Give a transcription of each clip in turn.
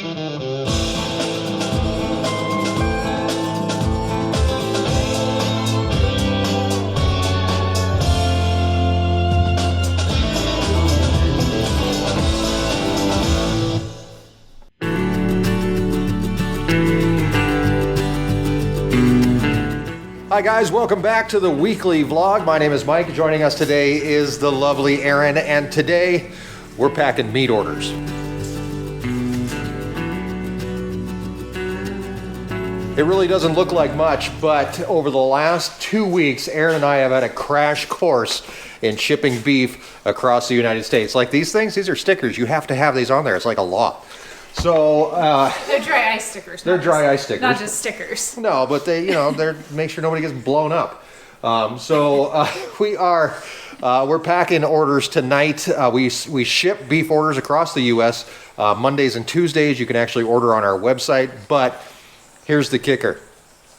Hi guys, welcome back to the weekly vlog. My name is Mike. Joining us today is the lovely Erin, and today we're packing meat orders. It really doesn't look like much, but over the last 2 weeks, Erin and I have had a crash course in shipping beef across the United States. Like these things, these are stickers. You have to have these on there. It's like a law. So they're dry ice stickers. They're dry ice stickers. Not just stickers. No, but they, they're make sure nobody gets blown up. We're packing orders tonight. We ship beef orders across the U.S. Mondays and Tuesdays. You can actually order on our website. But here's the kicker: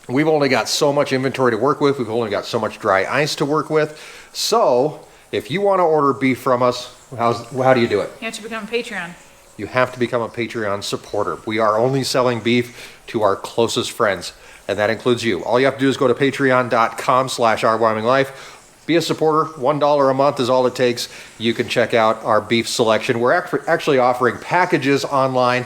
we've only got so much inventory to work with. We've only got so much dry ice to work with. So if you want to order beef from us, how do you do it? You have to become a Patreon. You have to become a Patreon supporter. We are only selling beef to our closest friends, and that includes you. All you have to do is go to patreon.com/Our Wyoming Life. Be a supporter. $1 a month is all it takes. You can check out our beef selection. We're actually offering packages online,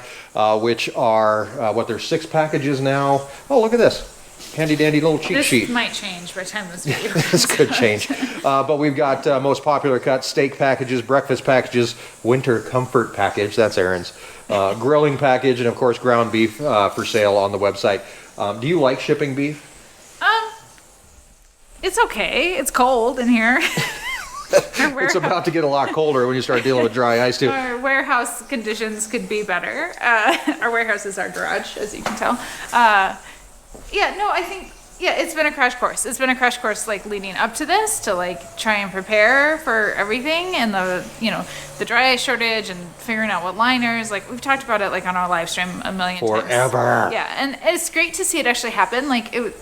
which are, there's 6 packages now. Oh, look at this. Handy dandy little cheat sheet. This might change by the time this video. This could change. But we've got most popular cuts, steak packages, breakfast packages, winter comfort package, that's Erin's, grilling package, and of course ground beef for sale on the website. Do you like shipping beef? It's okay. It's cold in here. It's about to get a lot colder when you start dealing with dry ice too. Our warehouse conditions could be better. Our warehouse is our garage, as you can tell. I think it's been a crash course. It's been a crash course leading up to this to try and prepare for everything and the dry ice shortage and figuring out what liners. We've talked about it on our live stream a million times. Forever. Yeah, and it's great to see it actually happen.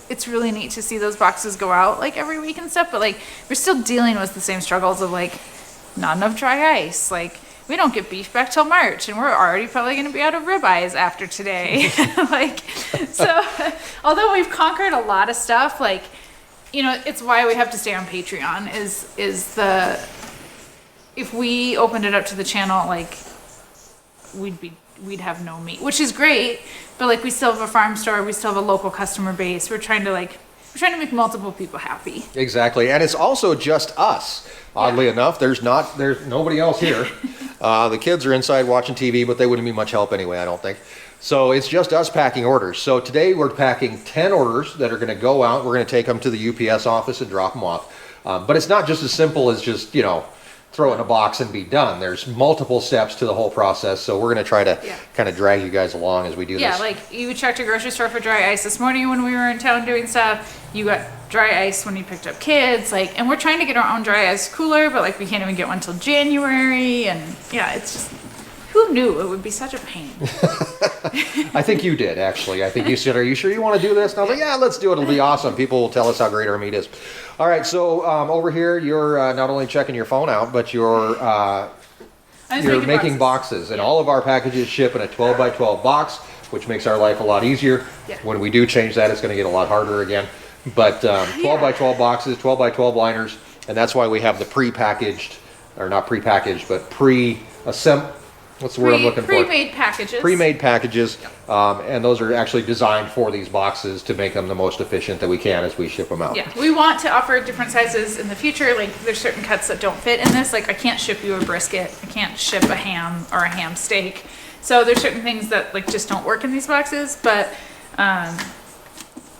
It's really neat to see those boxes go out every week and stuff, but we're still dealing with the same struggles of not enough dry ice. We don't get beef back till March, and we're already probably going to be out of ribeyes after today. So although we've conquered a lot of stuff, it's why we have to stay on Patreon. If we opened it up to the channel, we'd have no meat, which is great. But we still have a farm store, we still have a local customer base. We're trying to make multiple people happy. Exactly, and it's also just us. Oddly enough, there's nobody else here. The kids are inside watching TV, but they wouldn't be much help anyway, I don't think. So it's just us packing orders. So today we're packing 10 orders that are going to go out. We're going to take them to the UPS office and drop them off. But it's not just as simple as just, throw it in a box and be done. There's multiple steps to the whole process. So we're going to try to kind of drag you guys along as we do this. Yeah, you checked a grocery store for dry ice this morning when we were in town doing stuff. You got dry ice when you picked up kids. And we're trying to get our own dry ice cooler, but we can't even get one till January. And yeah, it's just, who knew it would be such a pain? I think you did, actually. I think you said, "Are you sure you want to do this?" And I was like, "Yeah, let's do it. It'll be awesome. People will tell us how great our meat is." All right, so over here, you're not only checking your phone out, but you're making boxes. And all of our packages ship in a 12 by 12 box, which makes our life a lot easier. Yeah. When we do change that, it's going to get a lot harder again. But 12 by 12 boxes, 12 by 12 liners, and that's why we have the pre-packaged, or not pre-packaged, but pre-assembled. What's the word I'm looking for? Pre-made packages. Pre-made packages, and those are actually designed for these boxes to make them the most efficient that we can as we ship them out. Yeah, we want to offer different sizes in the future. There's certain cuts that don't fit in this. I can't ship you a brisket. I can't ship a ham or a ham steak. So there's certain things that just don't work in these boxes. But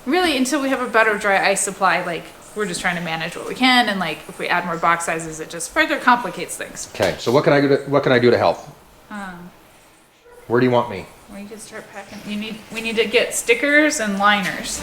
really, until we have a better dry ice supply, we're just trying to manage what we can. And if we add more box sizes, it just further complicates things. Okay, so what can I do to help? Where do you want me? We can start packing. We need to get stickers and liners.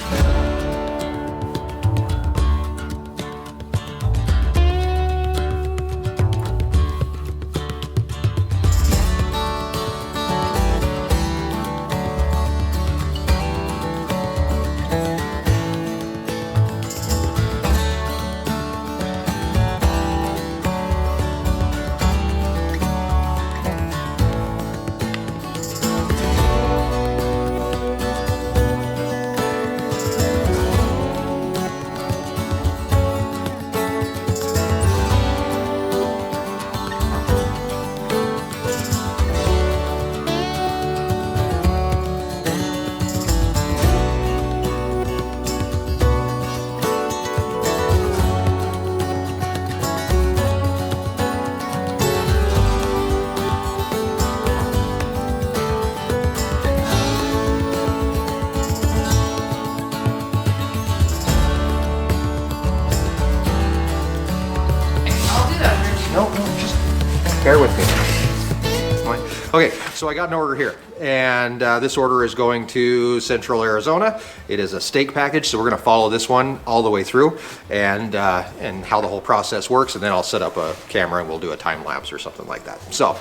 So I got an order here, and this order is going to Central Arizona. It is a steak package, so we're going to follow this one all the way through, and how the whole process works, and then I'll set up a camera and we'll do a time lapse or something like that. So,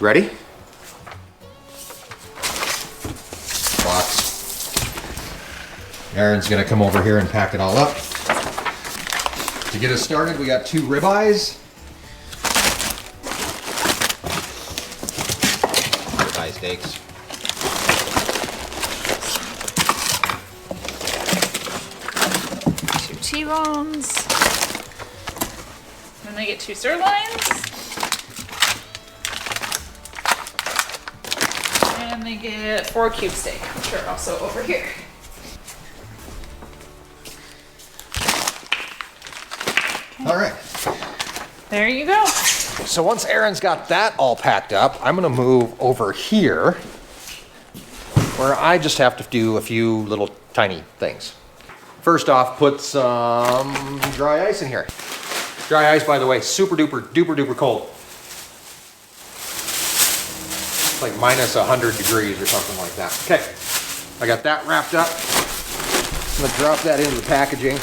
ready? Box. Erin's going to come over here and pack it all up. To get us started, we got 2 ribeyes. Steaks. 2 T-bones. Then they get 2 sirloins. And they get 4 cube steak, which are also over here. All right. There you go. So once Erin's got that all packed up, I'm gonna move over here where I just have to do a few little tiny things. First off, put some dry ice in here. Dry ice, by the way, super duper cold. It's like minus 100 degrees or something like that. Okay, I got that wrapped up. I'm gonna drop that into the packaging.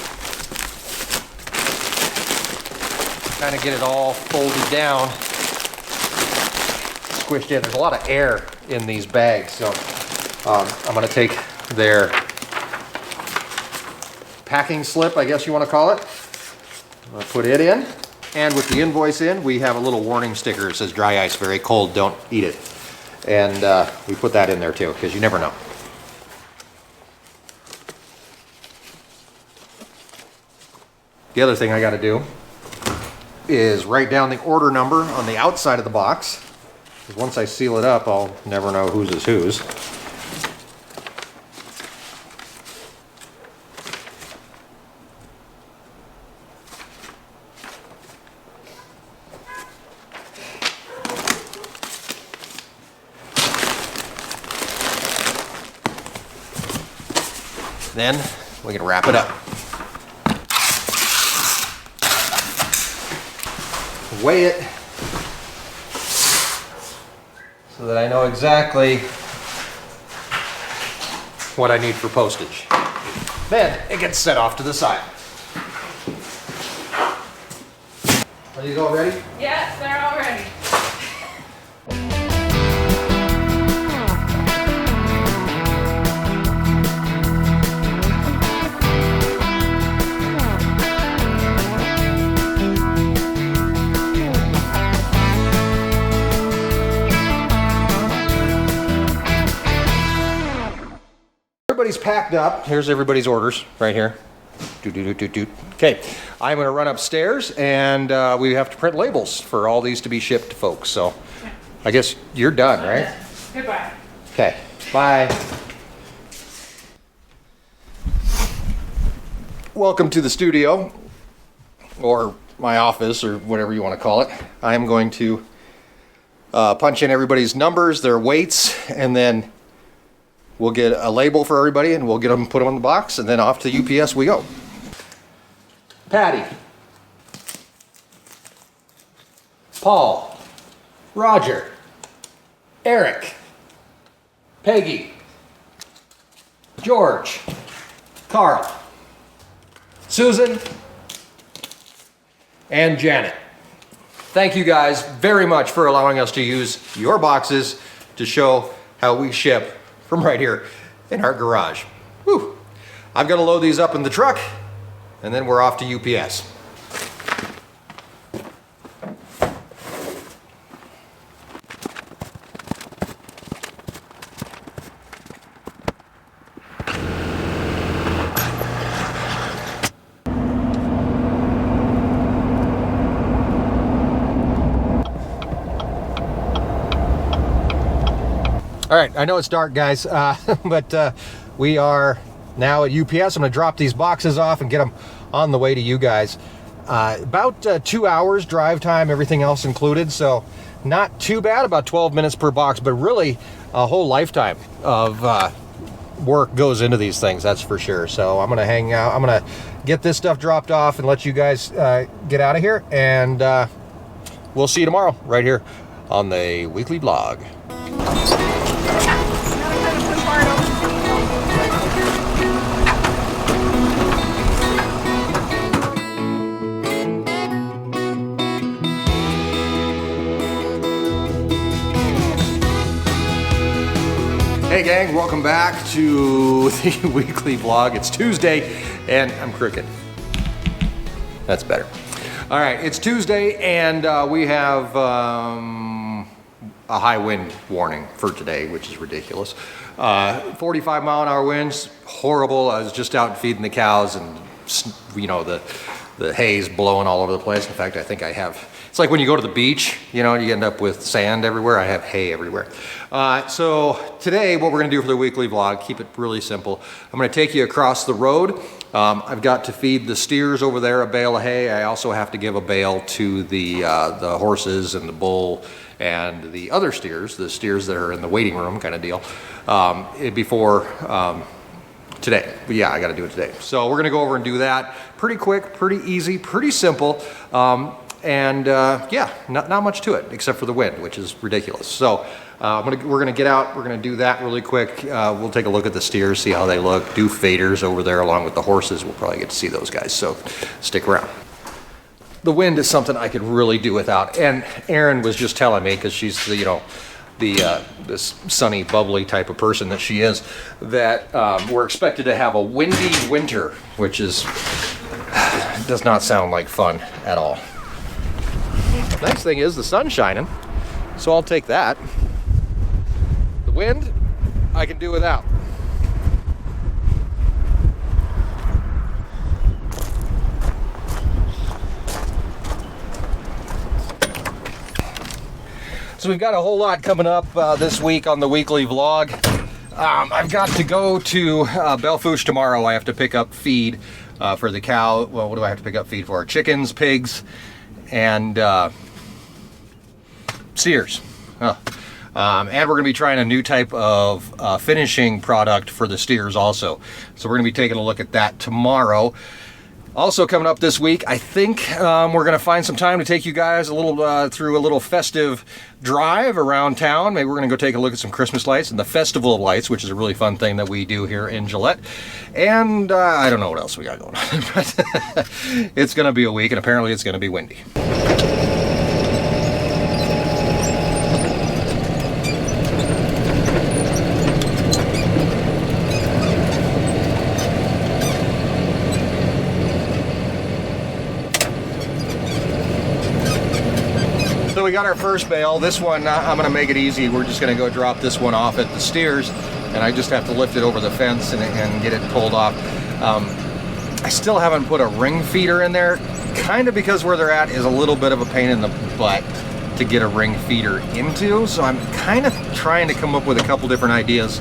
Kind of get it all folded down, squished in. There's a lot of air in these bags, so I'm going to take their packing slip, I guess you want to call it. I'm going to put it in, and with the invoice in, we have a little warning sticker that says dry ice, very cold, don't eat it. And we put that in there too, because you never know. The other thing I got to do is write down the order number on the outside of the box, because once I seal it up, I'll never know whose is whose. Then we can wrap it up. Weigh it so that I know exactly what I need for postage. Then it gets set off to the side. Are these all ready? Yes, they're all ready. Everybody's packed up. Here's everybody's orders right here. Okay, I'm going to run upstairs, and we have to print labels for all these to be shipped to folks. So I guess you're done, right? Goodbye. Okay, bye. Welcome to the studio, or my office, or whatever you want to call it. I'm going to punch in everybody's numbers, their weights, and then we'll get a label for everybody, and we'll get them, put them in the box, and then off to UPS we go. Patty, Paul, Roger, Eric, Peggy, George, Carl, Susan, and Janet. Thank you guys very much for allowing us to use your boxes to show how we ship from right here in our garage. Whew. I'm gonna load these up in the truck, and then we're off to UPS. All right, I know it's dark, guys, but we are now at UPS. I'm gonna drop these boxes off and get them on the way to you guys. About 2 hours drive time, everything else included, so not too bad, about 12 minutes per box, but really a whole lifetime of work goes into these things, that's for sure. So I'm gonna hang out, I'm gonna get this stuff dropped off and let you guys get out of here, and we'll see you tomorrow right here on the weekly vlog. Hey gang, welcome back to the weekly vlog. It's Tuesday and I'm crooked. That's better. All right, it's Tuesday and we have a high wind warning for today, which is ridiculous. 45-mile-an-hour winds, horrible. I was just out feeding the cows and you know, the hay's blowing all over the place. In fact, I think I have, it's like when you go to the beach, you know, you end up with sand everywhere. I have hay everywhere. So today, what we're gonna do for the weekly vlog, keep it really simple. I'm gonna take you across the road. I've got to feed the steers over there a bale of hay. I also have to give a bale to the horses and the bull and the other steers, the steers that are in the waiting room kind of deal, before today. But yeah, I got to do it today. So we're gonna go over and do that. Pretty quick, pretty easy, pretty simple. Yeah, not much to it except for the wind, which is ridiculous. So we're gonna get out, we're gonna do that really quick. We'll take a look at the steers, see how they look, do faders over there along with the horses. We'll probably get to see those guys, so stick around. The wind is something I could really do without. And Erin was just telling me, because she's the, you know, this sunny, bubbly type of person that she is, that we're expected to have a windy winter, which is, does not sound like fun at all. Nice thing is the sun's shining, so I'll take that. The wind, I can do without. So we've got a whole lot coming up this week on the weekly vlog. I've got to go to Belle Fourche tomorrow. I have to pick up feed for the cow. Well, what do I have to pick up feed for? Chickens, pigs, and steers. And we're going to be trying a new type of finishing product for the steers also. So we're going to be taking a look at that tomorrow. Also coming up this week, I think we're going to find some time to take you guys a little through a little festive drive around town. Maybe we're going to go take a look at some Christmas lights and the Festival of Lights, which is a really fun thing that we do here in Gillette. And I don't know what else we got going on, but it's going to be a week, and apparently it's going to be windy. So we got our first bale. This one, I'm gonna make it easy. We're just gonna go drop this one off at the steers, and I just have to lift it over the fence and get it pulled off. I still haven't put a ring feeder in there, kind of because where they're at is a little bit of a pain in the butt to get a ring feeder into. So I'm kind of trying to come up with a couple different ideas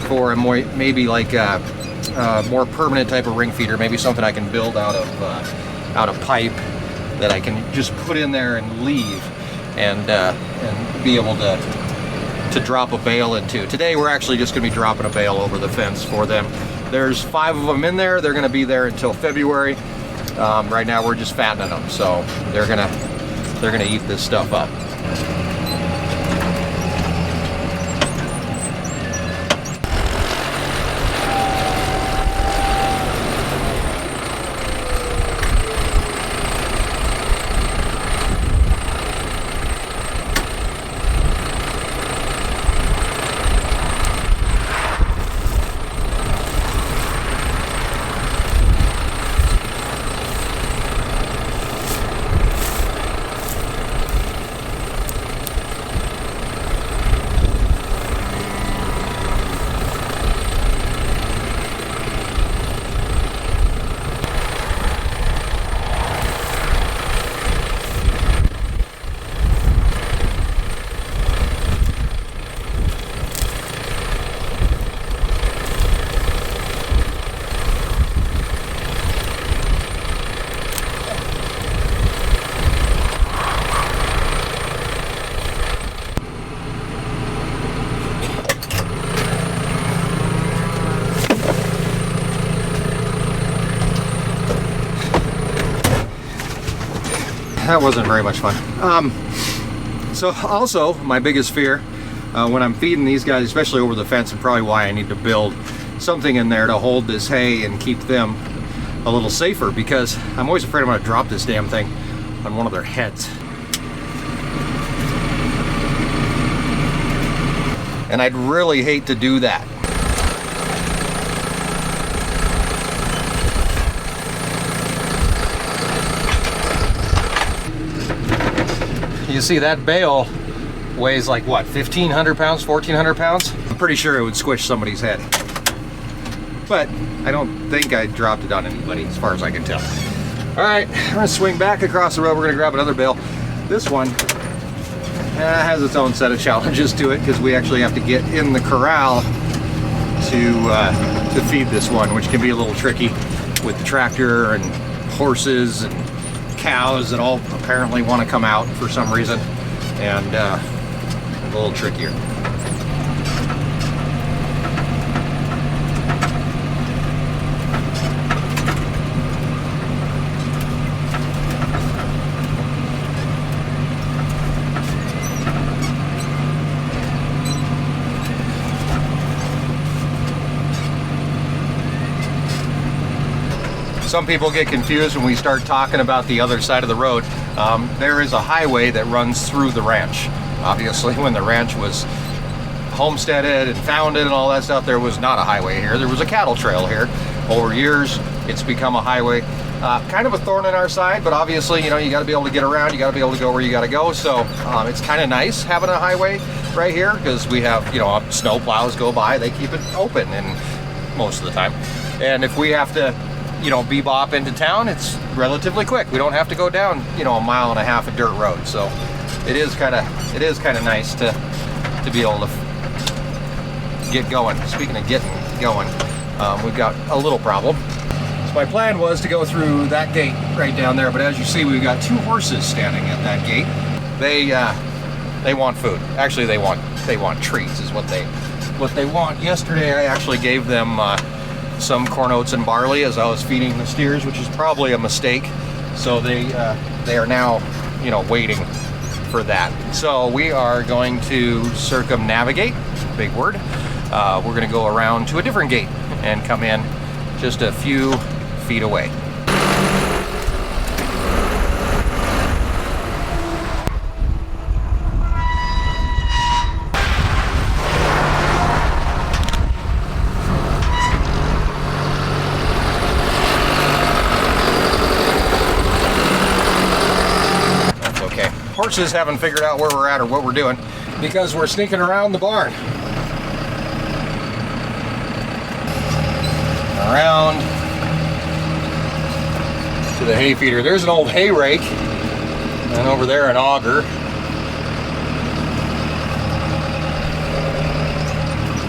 for a more, maybe like a more permanent type of ring feeder, maybe something I can build out of pipe that I can just put in there and leave and be able to drop a bale into. Today we're actually just going to be dropping a bale over the fence for them. There's 5 of them in there. They're going to be there until February. Right now we're just fattening them, so they're gonna eat this stuff up. That wasn't very much fun. So also, my biggest fear when I'm feeding these guys, especially over the fence, and probably why I need to build something in there to hold this hay and keep them a little safer, because I'm always afraid I'm going to drop this damn thing on one of their heads. And I'd really hate to do that. You see that bale weighs like what, 1,500 pounds, 1,400 pounds? I'm pretty sure it would squish somebody's head. But I don't think I dropped it on anybody, as far as I can tell. All right, I'm gonna swing back across the road. We're gonna grab another bale. This one has its own set of challenges to it, because we actually have to get in the corral to feed this one, which can be a little tricky with the tractor and horses and cows that all apparently want to come out for some reason, and a little trickier. Some people get confused when we start talking about the other side of the road. There is a highway that runs through the ranch. Obviously, when the ranch was homesteaded and founded and all that stuff, there was not a highway here. There was a cattle trail here. Over years, it's become a highway. Kind of a thorn in our side, but obviously, you know, you got to be able to get around. You got to be able to go where you got to go. So it's kind of nice having a highway right here, because we have, you know, snow plows go by. They keep it open, and most of the time. And if we have to, you know, bebop into town, it's relatively quick. We don't have to go down, you know, 1.5 miles of dirt road. So it is kind of nice to be able to get going. Speaking of getting going, we've got a little problem. So my plan was to go through that gate right down there, but as you see, we've got 2 horses standing at that gate. They want food. Actually, they want treats is what they want. Yesterday, I actually gave them some corn, oats, and barley as I was feeding the steers, which is probably a mistake. So they are now, you know, waiting for that. So we are going to circumnavigate, big word. We're going to go around to a different gate and come in just a few feet away. Horses haven't figured out where we're at or what we're doing, because we're sneaking around the barn. Around to the hay feeder. There's an old hay rake, and over there an auger.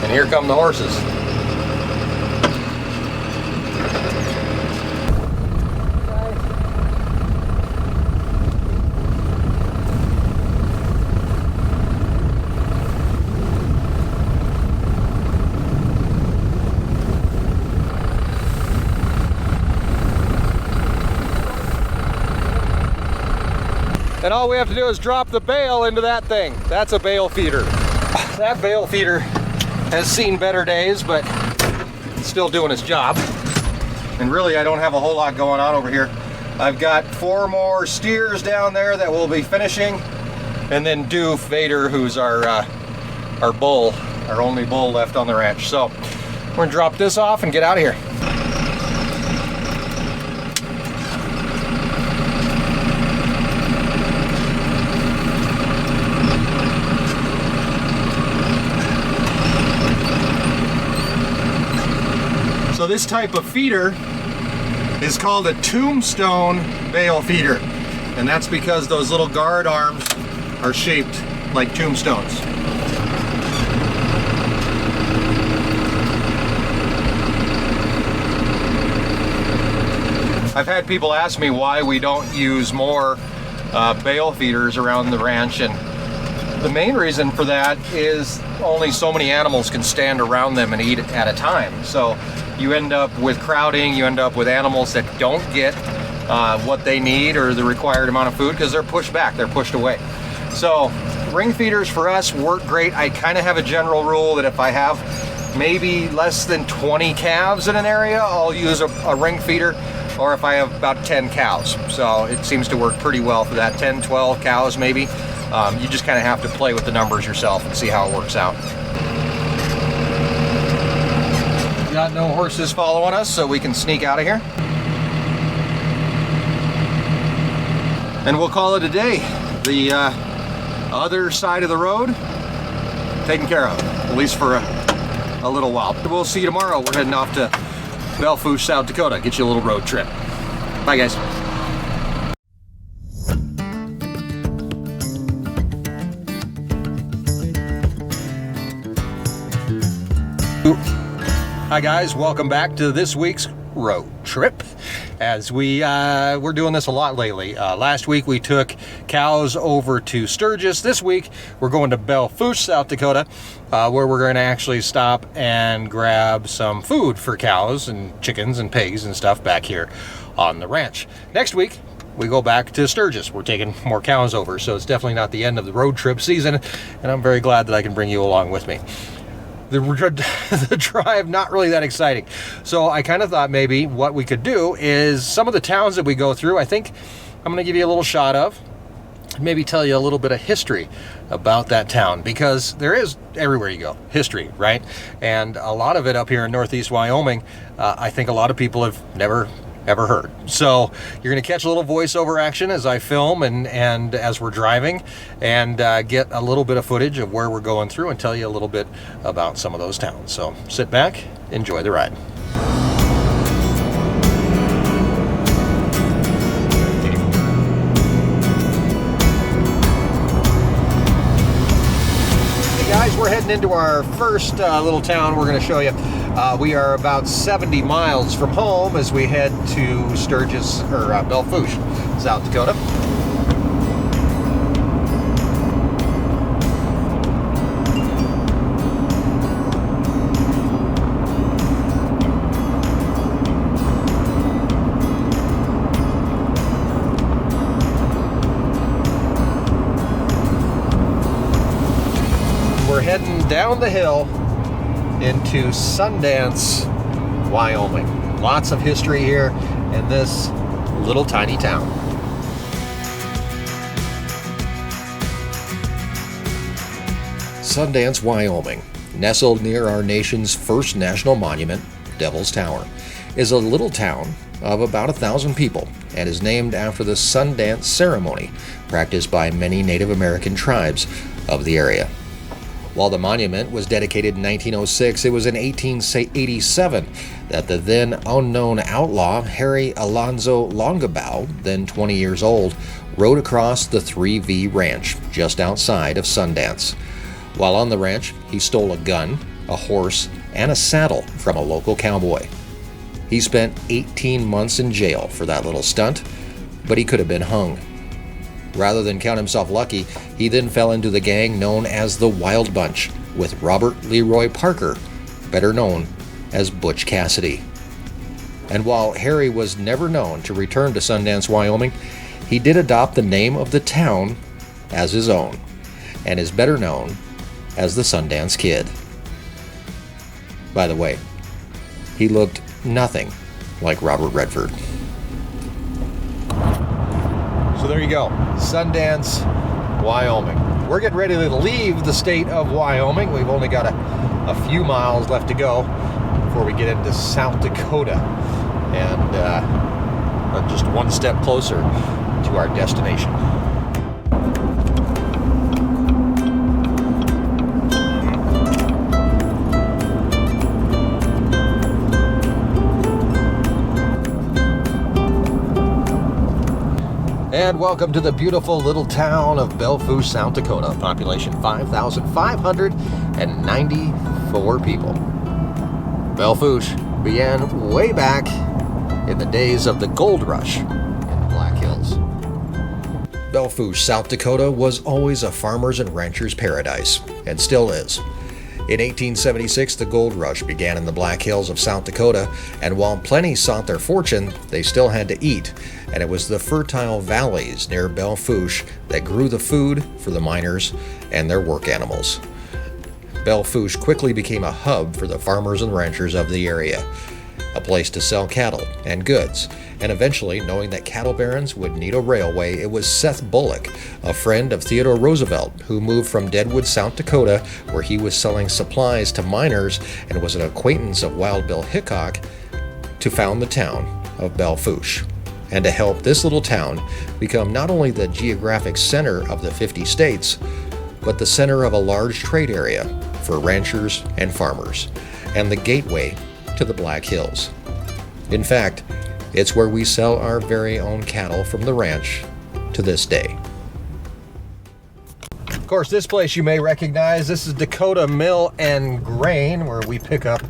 And here come the horses. And all we have to do is drop the bale into that thing. That's a bale feeder. That bale feeder has seen better days, but it's still doing its job. And really, I don't have a whole lot going on over here. I've got 4 more steers down there that we'll be finishing, and then Doof Vader, who's our bull, our only bull left on the ranch. So we're gonna drop this off and get out of here. So this type of feeder is called a tombstone bale feeder, and that's because those little guard arms are shaped like tombstones. I've had people ask me why we don't use more bale feeders around the ranch, and the main reason for that is only so many animals can stand around them and eat at a time. So you end up with crowding, you end up with animals that don't get what they need or the required amount of food because they're pushed back, they're pushed away. So ring feeders for us work great. I kind of have a general rule that if I have maybe less than 20 calves in an area, I'll use a ring feeder, or if I have about 10 cows. So it seems to work pretty well for that, 10, 12 cows maybe. You just kind of have to play with the numbers yourself and see how it works out. Got no horses following us, so we can sneak out of here. And we'll call it a day. The other side of the road taken care of, at least for a little while. We'll see you tomorrow. We're heading off to Belle Fourche, South Dakota. Get you a little road trip. Bye, guys. Hi guys, welcome back to this week's road trip. As we're doing this a lot lately. Last week we took cows over to Sturgis. This week we're going to Belle Fourche, South Dakota, where we're going to actually stop and grab some food for cows and chickens and pigs and stuff back here on the ranch. Next week we go back to Sturgis. We're taking more cows over, so it's definitely not the end of the road trip season, and I'm very glad that I can bring you along with me. The drive, not really that exciting. So I kind of thought maybe what we could do is some of the towns that we go through, I think I'm going to give you a little shot of, maybe tell you a little bit of history about that town, because there is, everywhere you go, history, right? And a lot of it up here in Northeast Wyoming, I think a lot of people have never ever heard. So you're going to catch a little voiceover action as I film and as we're driving, and get a little bit of footage of where we're going through and tell you a little bit about some of those towns. So sit back, enjoy the ride. Hey guys, we're heading into our first little town we're going to show you. We are about 70 miles from home as we head to Sturgis, or Belle Fourche, South Dakota. We're heading down the hill into Sundance, Wyoming. Lots of history here in this little tiny town. Sundance, Wyoming, nestled near our nation's first national monument, Devil's Tower, is a little town of about 1,000 people and is named after the Sundance ceremony practiced by many Native American tribes of the area. While the monument was dedicated in 1906, it was in 1887 that the then unknown outlaw, Harry Alonzo Longabaugh, then 20 years old, rode across the 3V Ranch just outside of Sundance. While on the ranch, he stole a gun, a horse, and a saddle from a local cowboy. He spent 18 months in jail for that little stunt, but he could have been hung. Rather than count himself lucky, he then fell into the gang known as the Wild Bunch, with Robert Leroy Parker, better known as Butch Cassidy. And while Harry was never known to return to Sundance, Wyoming, he did adopt the name of the town as his own, and is better known as the Sundance Kid. By the way, he looked nothing like Robert Redford. So there you go, Sundance, Wyoming. We're getting ready to leave the state of Wyoming. We've only got a few miles left to go before we get into South Dakota, and just one step closer to our destination. And welcome to the beautiful little town of Belle Fourche, South Dakota. Population 5,594 people. Belle Fourche began way back in the days of the gold rush in the Black Hills. Belle Fourche, South Dakota was always a farmer's and rancher's paradise, and still is. In 1876, the gold rush began in the Black Hills of South Dakota, and while plenty sought their fortune, they still had to eat, and it was the fertile valleys near Belle Fourche that grew the food for the miners and their work animals. Belle Fourche quickly became a hub for the farmers and ranchers of the area, a place to sell cattle and goods, and eventually, knowing that cattle barons would need a railway, it was Seth Bullock, a friend of Theodore Roosevelt, who moved from Deadwood, South Dakota, where he was selling supplies to miners and was an acquaintance of Wild Bill Hickok, to found the town of Belle Fourche, and to help this little town become not only the geographic center of the 50 states, but the center of a large trade area for ranchers and farmers, and the gateway to the Black Hills. In fact, it's where we sell our very own cattle from the ranch to this day. Of course, this place you may recognize. This is Dakota Mill and Grain, where we pick up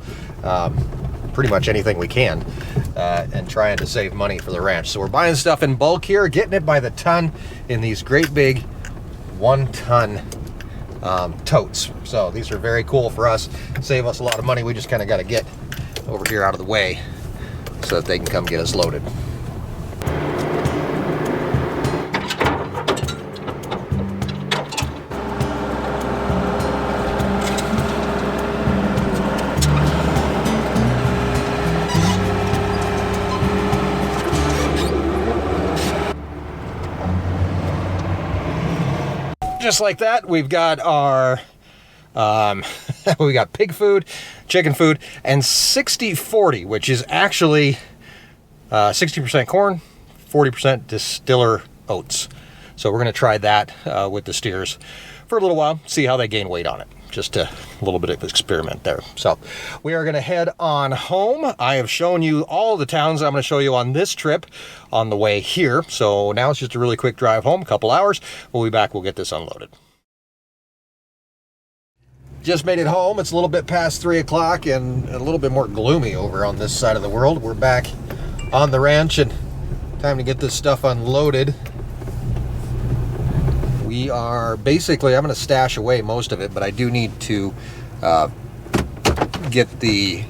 pretty much anything we can and trying to save money for the ranch. So we're buying stuff in bulk here, getting it by the ton in these great big 1-ton totes. So these are very cool for us, save us a lot of money. We just kind of got to get over here out of the way so that they can come get us loaded. Just like that, we've got our we got pig food, chicken food, and 60-40, which is actually 60% corn, 40% distiller oats. So we're going to try that with the steers for a little while, see how they gain weight on it. Just a little bit of experiment there. So we are going to head on home. I have shown you all the towns I'm going to show you on this trip on the way here. So now it's just a really quick drive home, a couple hours. We'll be back. We'll get this unloaded. Just made it home. It's a little bit past 3 o'clock and a little bit more gloomy over on this side of the world. We're back on the ranch and time to get this stuff unloaded. We are basically, I'm going to stash away most of it, but I do need to get the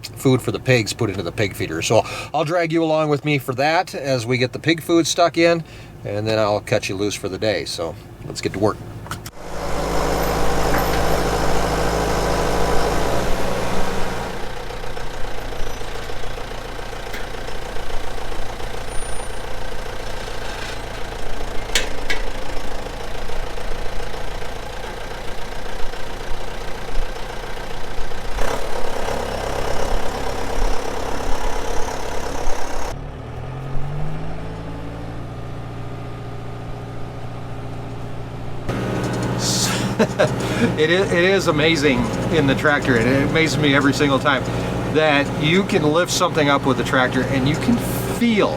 food for the pigs put into the pig feeder. So I'll drag you along with me for that as we get the pig food stuck in, and then I'll cut you loose for the day. So let's get to work. It is amazing in the tractor, and it amazes me every single time that you can lift something up with the tractor and you can feel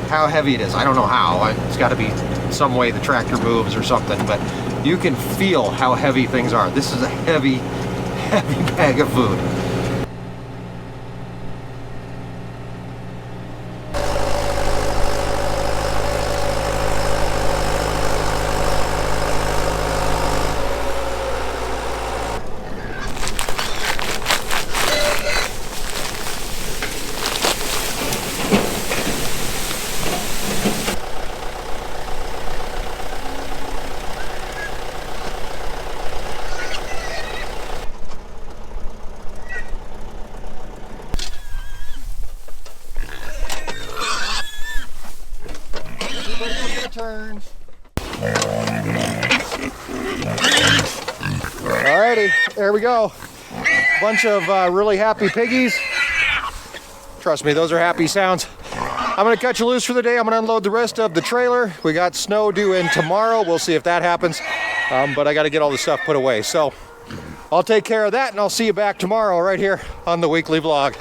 how heavy it is. I don't know how. It's got to be some way the tractor moves or something, but you can feel how heavy things are. This is a heavy, heavy bag of food. Turn. Alrighty, there we go. Bunch of really happy piggies. Trust me, those are happy sounds. I'm gonna cut you loose for the day. I'm gonna unload the rest of the trailer. We got snow due in tomorrow. We'll see if that happens. But I gotta get all the stuff put away. So I'll take care of that and I'll see you back tomorrow right here on the weekly vlog.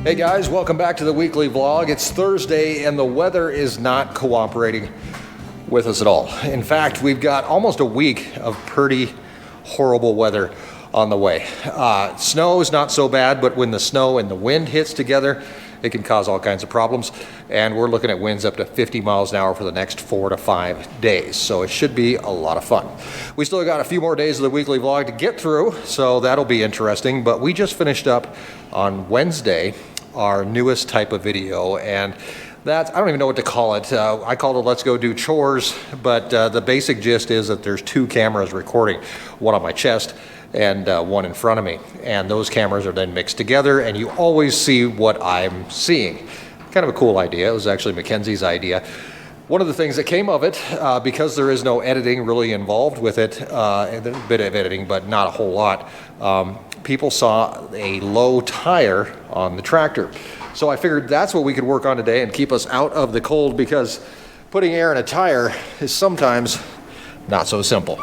Hey guys, welcome back to the weekly vlog. It's Thursday and the weather is not cooperating with us at all. In fact, we've got almost a week of pretty horrible weather on the way. Snow is not so bad, but when the snow and the wind hits together, it can cause all kinds of problems. And we're looking at winds up to 50 miles an hour for the next 4 to 5 days. So it should be a lot of fun. We still got a few more days of the weekly vlog to get through, so that'll be interesting. But we just finished up on Wednesday our newest type of video, and that's, I don't even know what to call it. I called it Let's Go Do Chores, but the basic gist is that there's 2 cameras recording, one on my chest and one in front of me. And those cameras are then mixed together, and you always see what I'm seeing. Kind of a cool idea. It was actually Mackenzie's idea. One of the things that came of it, because there is no editing really involved with it, and there's a bit of editing, but not a whole lot, people saw a low tire on the tractor. So I figured that's what we could work on today and keep us out of the cold, because putting air in a tire is sometimes not so simple.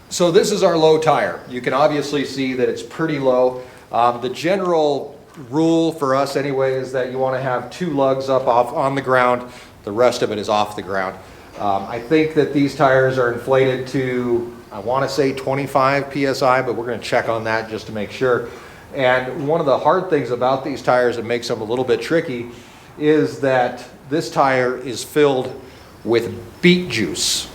So this is our low tire. You can obviously see that it's pretty low. The general rule for us anyway is that you want to have 2 lugs up off on the ground. The rest of it is off the ground. I think that these tires are inflated to, I want to say 25 PSI, but we're going to check on that just to make sure. And one of the hard things about these tires that makes them a little bit tricky is that this tire is filled with beet juice.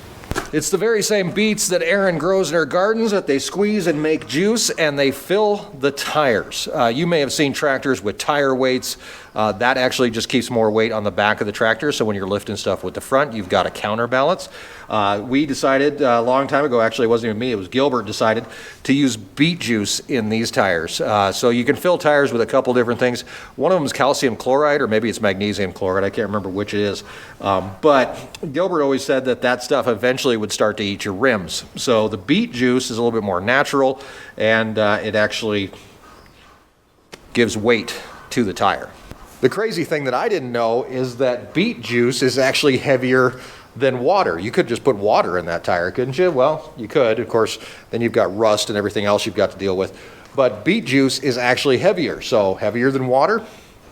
It's the very same beets that Erin grows in her gardens that they squeeze and make juice, and they fill the tires. You may have seen tractors with tire weights. That actually just keeps more weight on the back of the tractor, so when you're lifting stuff with the front, you've got a counterbalance. We decided a long time ago, actually it wasn't even me, it was Gilbert, decided to use beet juice in these tires. So you can fill tires with a couple different things. One of them is calcium chloride, or maybe it's magnesium chloride, I can't remember which it is. But Gilbert always said that that stuff eventually would start to eat your rims. So the beet juice is a little bit more natural, and it actually gives weight to the tire. The crazy thing that I didn't know is that beet juice is actually heavier than water. You could just put water in that tire, couldn't you? Well, you could. Of course, then you've got rust and everything else you've got to deal with. But beet juice is actually heavier. So heavier than water,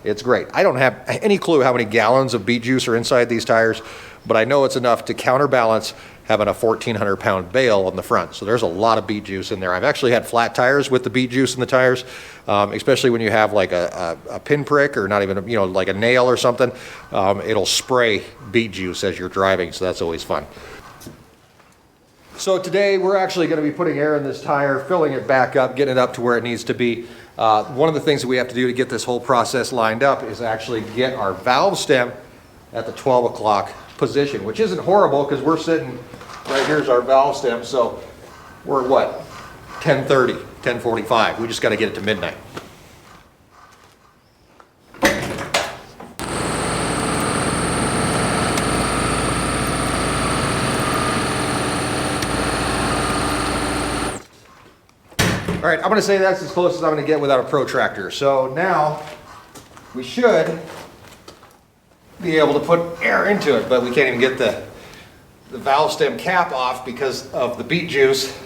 it's great. I don't have any clue how many gallons of beet juice are inside these tires, but I know it's enough to counterbalance having a 1,400 pound bale on the front. So there's a lot of beet juice in there. I've actually had flat tires with the beet juice in the tires, especially when you have like a pinprick, or not even, you know, like a nail or something. It'll spray beet juice as you're driving, so that's always fun. So today we're actually going to be putting air in this tire, filling it back up, getting it up to where it needs to be. One of the things that we have to do to get this whole process lined up is actually get our valve stem at the 12 o'clock position, which isn't horrible because we're sitting right here's our valve stem, so we're at what, 10:30, 10:45. We just got to get it to midnight. All right, I'm going to say that's as close as I'm going to get without a protractor. So now we should be able to put air into it, but we can't even get the valve stem cap off because of the beet juice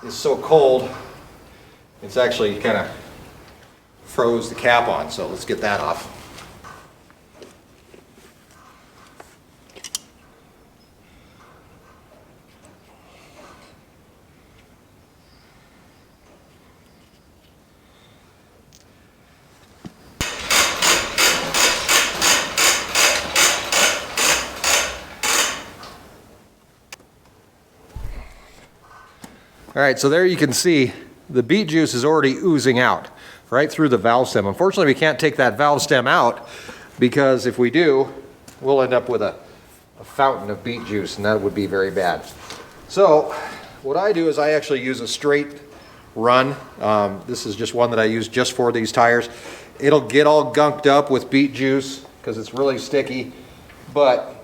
is so cold. It's actually kind of froze the cap on, so let's get that off. All right, so there you can see the beet juice is already oozing out right through the valve stem. Unfortunately, we can't take that valve stem out because if we do, we'll end up with a fountain of beet juice, and that would be very bad. So what I do is I actually use a straight run. This is just one that I use just for these tires. It'll get all gunked up with beet juice because it's really sticky, but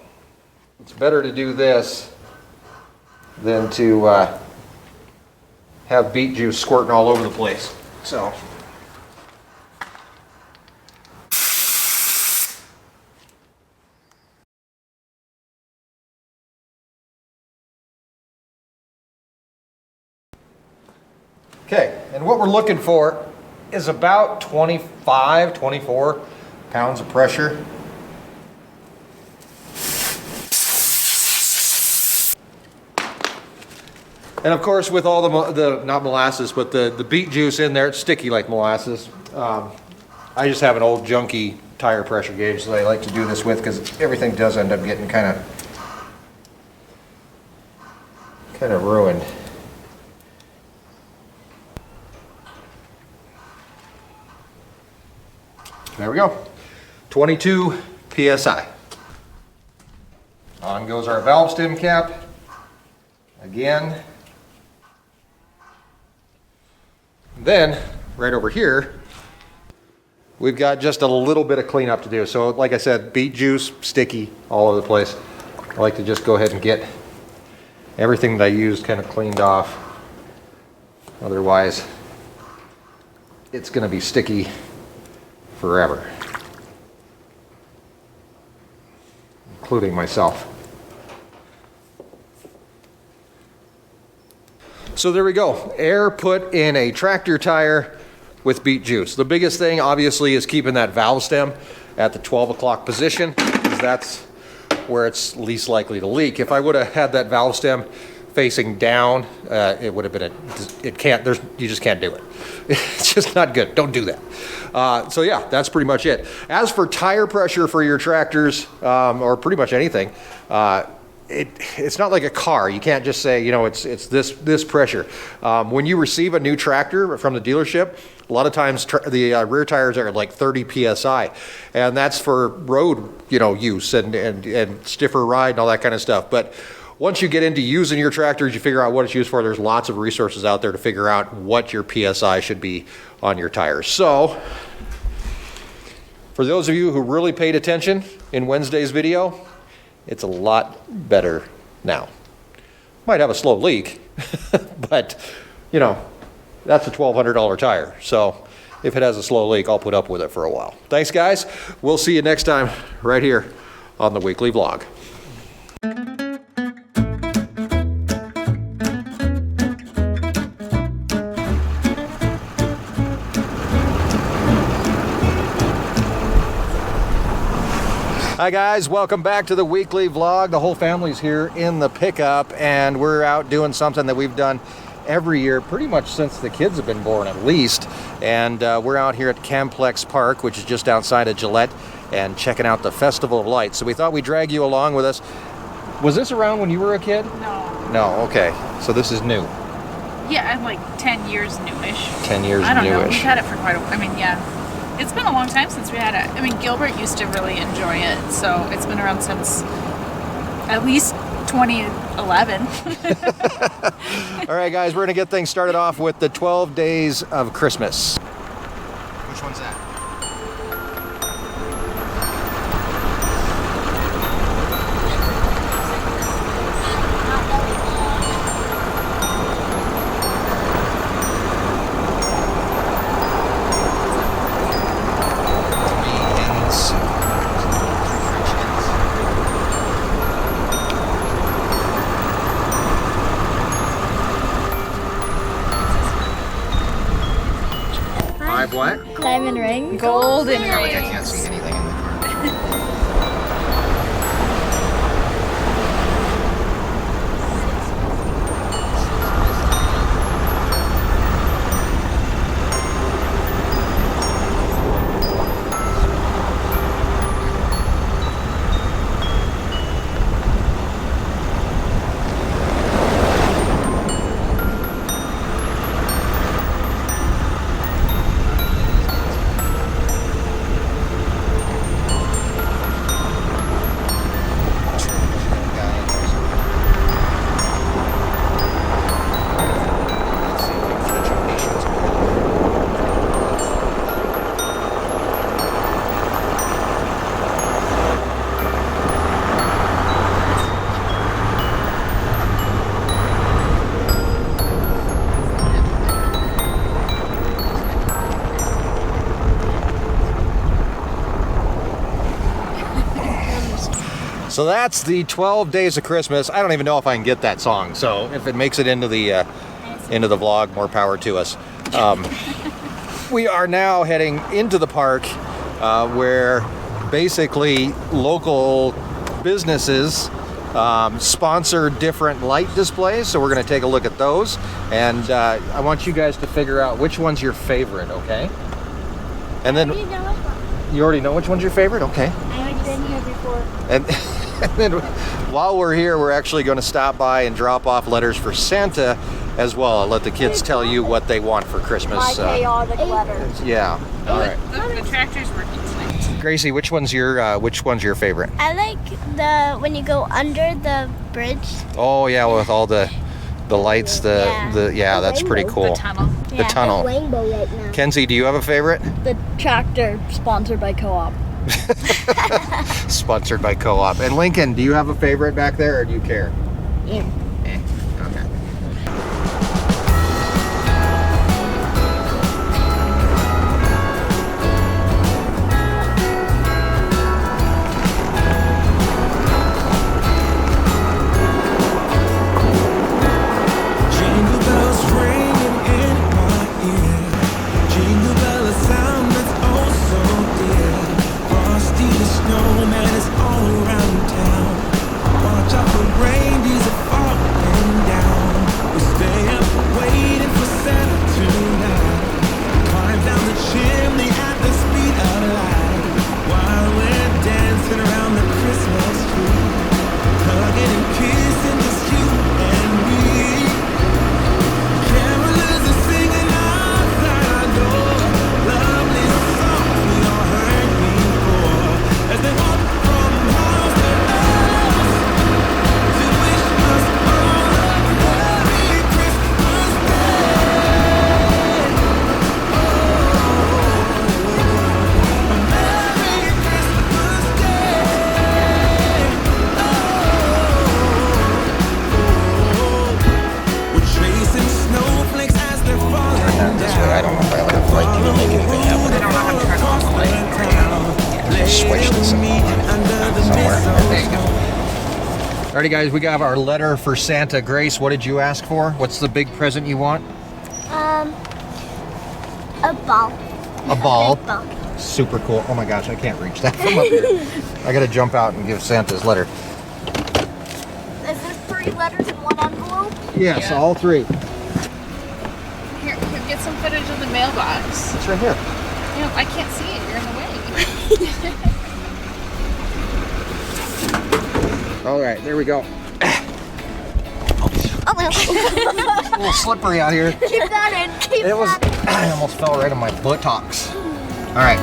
it's better to do this than to have beet juice squirting all over the place. So okay, and what we're looking for is about 25, 24 pounds of pressure. And of course, with all the not molasses, but the beet juice in there, it's sticky like molasses. I just have an old junky tire pressure gauge that I like to do this with because everything does end up getting kind of ruined. There we go. 22 psi. On goes our valve stem cap. Again. Then, right over here, we've got just a little bit of cleanup to do. So, like I said, beet juice, sticky, all over the place. I like to just go ahead and get everything that I used kind of cleaned off. Otherwise, it's going to be sticky forever, including myself. So there we go. Air put in a tractor tire with beet juice. The biggest thing, obviously, is keeping that valve stem at the 12 o'clock position, because that's where it's least likely to leak. If I would have had that valve stem facing down, it would have been you just can't do it. It's just not good. Don't do that. So yeah, that's pretty much it. As for tire pressure for your tractors, or pretty much anything, it's not like a car. You can't just say, it's this pressure. When you receive a new tractor from the dealership, a lot of times the rear tires are like 30 psi, and that's for road use and stiffer ride and all that kind of stuff. But once you get into using your tractors, you figure out what it's used for. There's lots of resources out there to figure out what your psi should be on your tires. So for those of you who really paid attention in Wednesday's video, it's a lot better now. Might have a slow leak, but that's a $1,200 tire. So if it has a slow leak, I'll put up with it for a while. Thanks, guys. We'll see you next time right here on the weekly vlog. Hi guys, welcome back to the weekly vlog. The whole family's here in the pickup, and we're out doing something that we've done every year pretty much since the kids have been born, at least. And we're out here at Camplex Park, which is just outside of Gillette, and checking out the Festival of Lights. So we thought we'd drag you along with us. Was this around when you were a kid? No. No, okay. So this is new. Yeah, I'm like 10 years newish. 10 years newish. I don't know. We've had it for quite a while. I mean, yeah. It's been a long time since we had it. I mean, Gilbert used to really enjoy it, so it's been around since at least 2011. All right, guys, we're going to get things started off with the 12 Days of Christmas. Which one's that? What? Diamond ring. Golden Yeah, like I rings. can't see anything in the car. So that's the 12 Days of Christmas. I don't even know if I can get that song. So if it makes it into the vlog, more power to us. We are now heading into the park where basically local businesses sponsor different light displays, so we're going to take a look at those, and I want you guys to figure out which one's your favorite, okay? And then you already know which one's your favorite, okay? I've already been here before. And then while we're here, we're actually going to stop by and drop off letters for Santa as well. I'll let the kids tell you what they want for Christmas. My chaotic letters. Yeah. All right. The tractor's working tonight. Gracie, which one's your favorite? I like when you go under the bridge. Oh yeah, with all the lights, that's pretty cool. The tunnel. The tunnel. Rainbow right now. Kenzie, do you have a favorite? The tractor sponsored by Co-op. Sponsored by Co-op. And Lincoln, do you have a favorite back there, or do you care? Yeah. Okay. Jingle bells ringing in my ear. Jingle bell, a sound that's oh so dear. Frosty the snowman is all around town. Watch out for reindeers are falling down. We stay up waiting for Santa tonight. Climb down the chimney at the speed of light. While we're dancing around the Christmas tree. Hugging and kissing just you and me. Carolers are singing outside our door. Lovely songs we all heard before. As they walk from house to house to wish us all a Merry Christmas Day. A Merry Christmas Day. We're chasing snowflakes as they're falling This way, I don't know if I have light to make anything happen. I don't know how to turn on the light. Just switch this somewhere. There you go. Alrighty, guys, we got our letter for Santa. Grace, what did you ask for? What's the big present you want? A ball. A ball. Big ball. Super cool. Oh my gosh, I can't reach that from up here. I gotta jump out and give Santa's letter. Is there 3 letters in one envelope? Yes, Yeah. all 3. Here, get some footage of the mailbox. It's right here. You know, I can't see it. You're in the way. All right, there we go. Oh well. A little slippery out here. Keep that in. Keep It was. that in. I almost fell right on my buttocks. All right.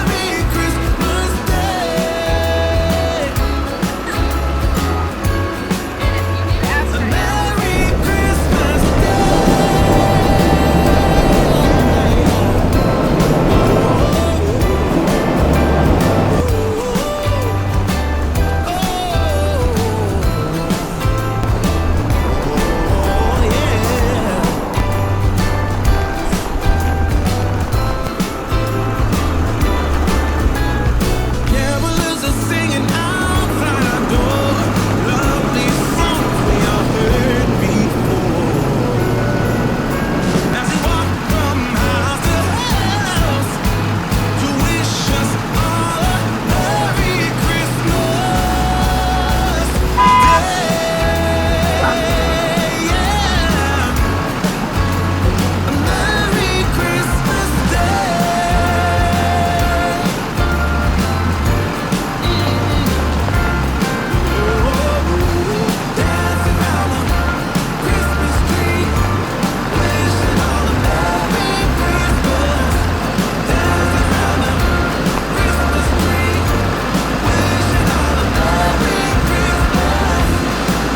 Merry Christmas Day. A Merry Christmas Oh yeah. Carolers are singing outside our door. Lovely songs we all heard before. As we walk from house to house to wish us all a Merry Christmas Day. Yeah. A Merry Christmas Day. Dancing around the Christmas tree, wishing all a Merry Christmas. Dancing around the Christmas tree, wishing all a Merry Christmas.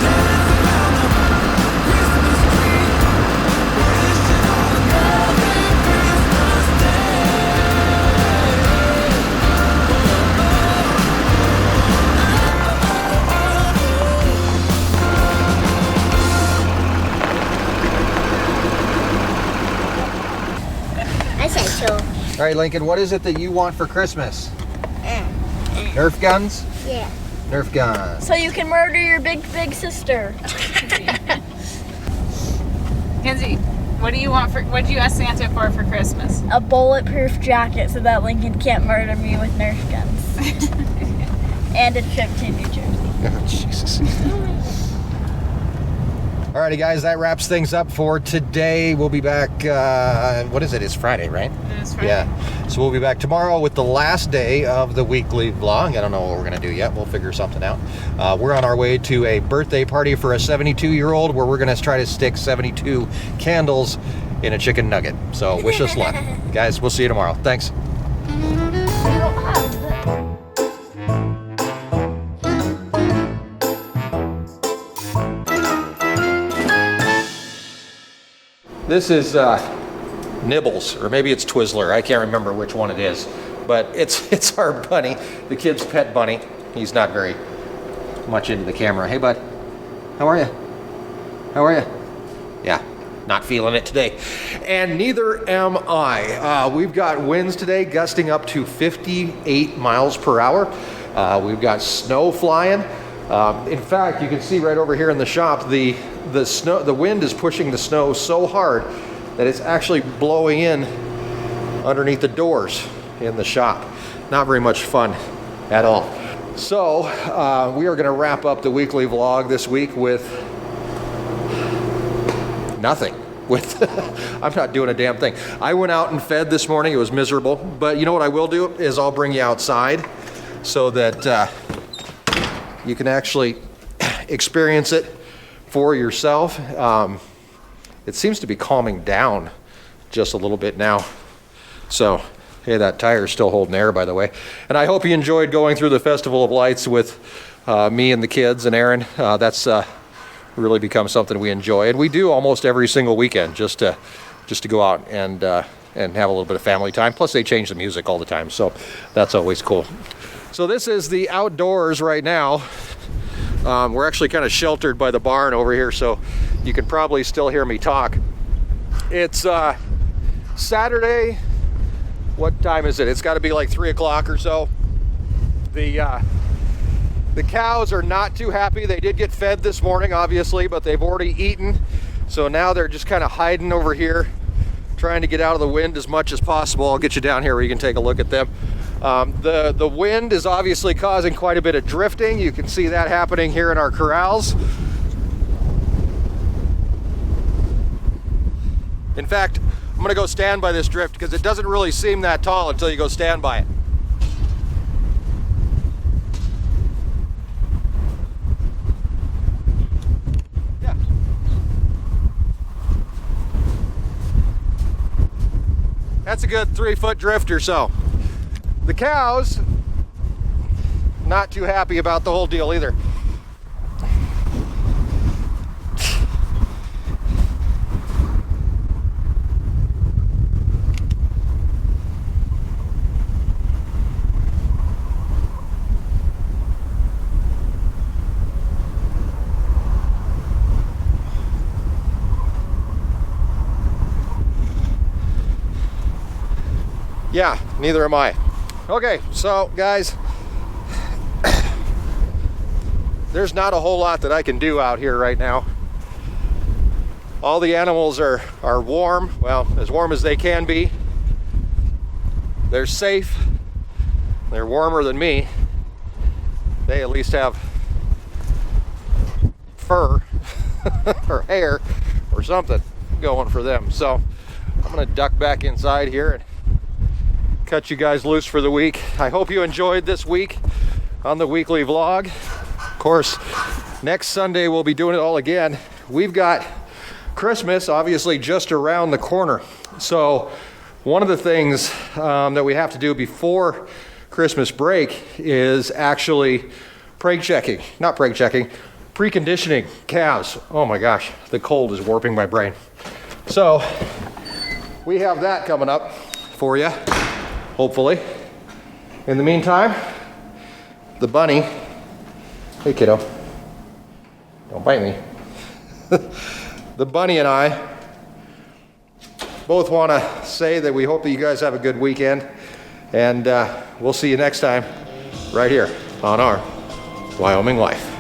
Dancing around the Christmas tree, wishing all a Merry Christmas I said so. All right, Lincoln, what is it that you want for Christmas? Nerf guns? Yeah. Nerf guns. So you can murder your big sister. Kenzie, what do you want for? What do you ask Santa for Christmas? A bulletproof jacket so that Lincoln can't murder me with Nerf guns. And a trip to New Jersey. Oh, Jesus. Alrighty, guys, that wraps things up for today. We'll be back, what is it? It's Friday, right? That's right. Yeah. So we'll be back tomorrow with the last day of the weekly vlog. I don't know what we're going to do yet. We'll figure something out. We're on our way to a birthday party for a 72-year-old where we're going to try to stick 72 candles in a chicken nugget. So wish us luck. Guys, we'll see you tomorrow. Thanks. This is Nibbles, or maybe it's Twizzler. I can't remember which one it is. But it's our bunny, the kid's pet bunny. He's not very much into the camera. Hey, bud. How are you? How are you? Yeah, not feeling it today. And neither am I. We've got winds today gusting up to 58 miles per hour. We've got snow flying. In fact, you can see right over here in the shop, the wind is pushing the snow so hard that it's actually blowing in underneath the doors in the shop. Not very much fun at all. So we are going to wrap up the weekly vlog this week with nothing. I'm not doing a damn thing. I went out and fed this morning. It was miserable. But you know what I will do is I'll bring you outside so that you can actually experience it for yourself. It seems to be calming down just a little bit now. So, hey, that tire's still holding air, by the way. And I hope you enjoyed going through the Festival of Lights with me and the kids and Erin. That's really become something we enjoy. And we do almost every single weekend just to go out and have a little bit of family time. Plus, they change the music all the time, so that's always cool. So this is the outdoors right now. We're actually kind of sheltered by the barn over here, so you can probably still hear me talk. It's Saturday. What time is it? It's got to be like 3 o'clock or so. The cows are not too happy. They did get fed this morning, obviously, but they've already eaten. So now they're just kind of hiding over here, trying to get out of the wind as much as possible. I'll get you down here where you can take a look at them. The wind is obviously causing quite a bit of drifting. You can see that happening here in our corrals. In fact, I'm gonna go stand by this drift because it doesn't really seem that tall until you go stand by it. Yeah. That's a good 3-foot drift or so. The cows, not too happy about the whole deal either. Yeah, neither am I. Okay, so guys, there's not a whole lot that I can do out here right now. All the animals are warm, well, as warm as they can be. They're safe. They're warmer than me. They at least have fur or hair or something going for them. So I'm gonna duck back inside here and cut you guys loose for the week. I hope you enjoyed this week on the weekly vlog. Of course, next Sunday we'll be doing it all again. We've got Christmas obviously just around the corner. So one of the things that we have to do before Christmas break is actually preconditioning calves. Oh my gosh, the cold is warping my brain. So we have that coming up for you. Hopefully. In the meantime, the bunny, hey kiddo, don't bite me. The bunny and I both want to say that we hope that you guys have a good weekend, and we'll see you next time right here on Our Wyoming Life.